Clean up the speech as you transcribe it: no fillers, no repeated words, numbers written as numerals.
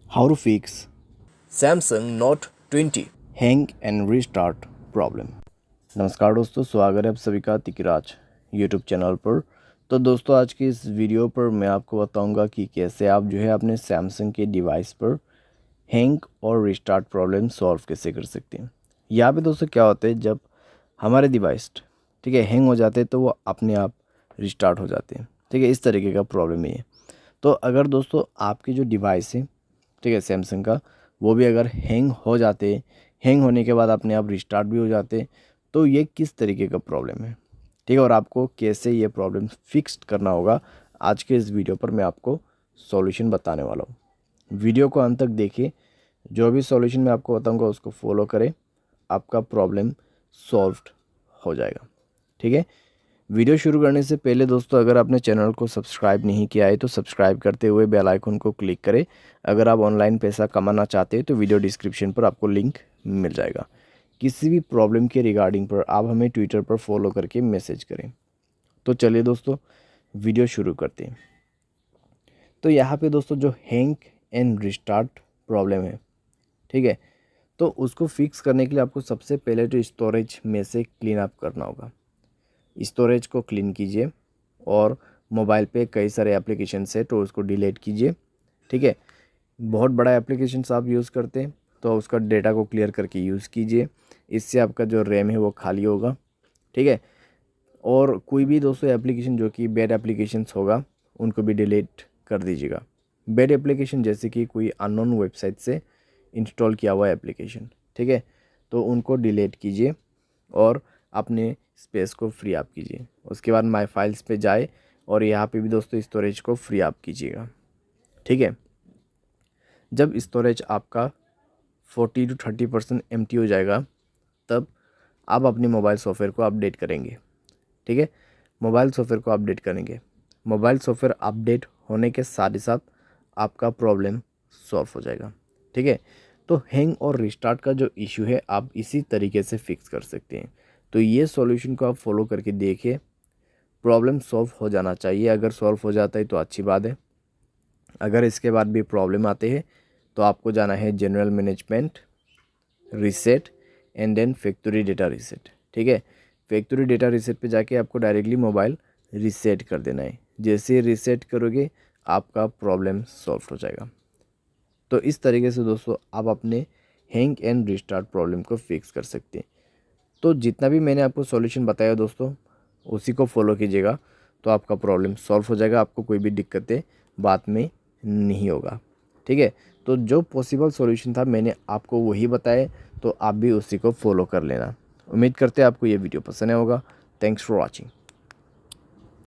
How to fix Samsung Note 20। Hang and restart problem. नमस्कार दोस्तों, स्वागत है आप सभी का तिकराज यूट्यूब चैनल पर। तो दोस्तों, आज की इस वीडियो पर मैं आपको बताऊंगा कि कैसे आप जो है अपने सैमसंग के डिवाइस पर हैंग और रीस्टार्ट प्रॉब्लम सॉल्व कैसे कर सकते हैं। यहाँ पे दोस्तों क्या होता है, जब हमारे डिवाइस ठीक है हैंग हो जाते हैं तो वो अपने आप रिस्टार्ट हो जाते हैं। ठीक है, इस तरीके का प्रॉब्लम है ये। तो अगर दोस्तों आपकी जो डिवाइस है ठीक है सैमसंग का, वो भी अगर हैंग हो जाते, हैंग होने के बाद अपने आप रिस्टार्ट भी हो जाते, तो ये किस तरीके का प्रॉब्लम है, ठीक है, और आपको कैसे ये प्रॉब्लम फिक्स करना होगा, आज के इस वीडियो पर मैं आपको सॉल्यूशन बताने वाला हूँ। वीडियो को अंत तक देखिए, जो भी सॉल्यूशन मैं आपको बताऊँगा उसको फॉलो करें, आपका प्रॉब्लम सॉल्व्ड हो जाएगा। ठीक है, वीडियो शुरू करने से पहले दोस्तों, अगर आपने चैनल को सब्सक्राइब नहीं किया है तो सब्सक्राइब करते हुए बेल आइकन को क्लिक करें। अगर आप ऑनलाइन पैसा कमाना चाहते हैं तो वीडियो डिस्क्रिप्शन पर आपको लिंक मिल जाएगा। किसी भी प्रॉब्लम के रिगार्डिंग पर आप हमें ट्विटर पर फॉलो करके मैसेज करें। तो चलिए दोस्तों, वीडियो शुरू करते हैं। तो यहाँ पे दोस्तों जो हैंग एंड रिस्टार्ट प्रॉब्लम है, ठीक है, तो उसको फिक्स करने के लिए आपको सबसे पहले तो स्टोरेज में से क्लीन अप करना होगा। स्टोरेज को क्लीन कीजिए और मोबाइल पे कई सारे एप्लीकेशंस है तो उसको डिलीट कीजिए। ठीक है, बहुत बड़ा एप्लीकेशंस आप यूज़ करते हैं तो उसका डेटा को क्लियर करके यूज़ कीजिए। इससे आपका जो रैम है वो खाली होगा। ठीक है, और कोई भी दोस्तों एप्लीकेशन जो कि बैड एप्लीकेशंस होगा उनको भी डिलीट कर दीजिएगा। बैड एप्लीकेशन जैसे कि कोई अननोन वेबसाइट से इंस्टॉल किया हुआ एप्लीकेशन, ठीक है, तो उनको डिलीट कीजिए और अपने स्पेस को फ्री अप कीजिए। उसके बाद माय फाइल्स पे जाए और यहाँ पे भी दोस्तों स्टोरेज को फ्री अप कीजिएगा। ठीक है, जब स्टोरेज आपका 40 to 30% एम्प्टी हो जाएगा, तब आप अपने मोबाइल सॉफ्टवेयर को अपडेट करेंगे। ठीक है, मोबाइल सॉफ्टवेयर को अपडेट करेंगे। मोबाइल सॉफ्टवेयर अपडेट होने के साथ ही साथ आपका प्रॉब्लम सॉल्व हो जाएगा। ठीक है, तो हैंग और रिस्टार्ट का जो इशू है आप इसी तरीके से फिक्स कर सकते हैं। तो ये सॉल्यूशन को आप फॉलो करके देखिए, प्रॉब्लम सॉल्व हो जाना चाहिए। अगर सॉल्व हो जाता है तो अच्छी बात है। अगर इसके बाद भी प्रॉब्लम आते हैं तो आपको जाना है general management, reset and then factory data reset. ठीक है, फैक्ट्री डेटा रीसेट पे जाके आपको डायरेक्टली मोबाइल रीसेट कर देना है। जैसे रीसेट करोगे आपका प्रॉब्लम सॉल्व हो जाएगा। तो इस तरीके से दोस्तों आप अपने हैंग एंड रिस्टार्ट प्रॉब्लम को फिक्स कर सकते हैं। तो जितना भी मैंने आपको सॉल्यूशन बताया दोस्तों, उसी को फॉलो कीजिएगा तो आपका प्रॉब्लम सॉल्व हो जाएगा। आपको कोई भी दिक्कतें बाद में नहीं होगा। ठीक है, तो जो पॉसिबल सॉल्यूशन था मैंने आपको वही बताया, तो आप भी उसी को फॉलो कर लेना। उम्मीद करते हैं आपको ये वीडियो पसंद आया होगा। Thanks for watching.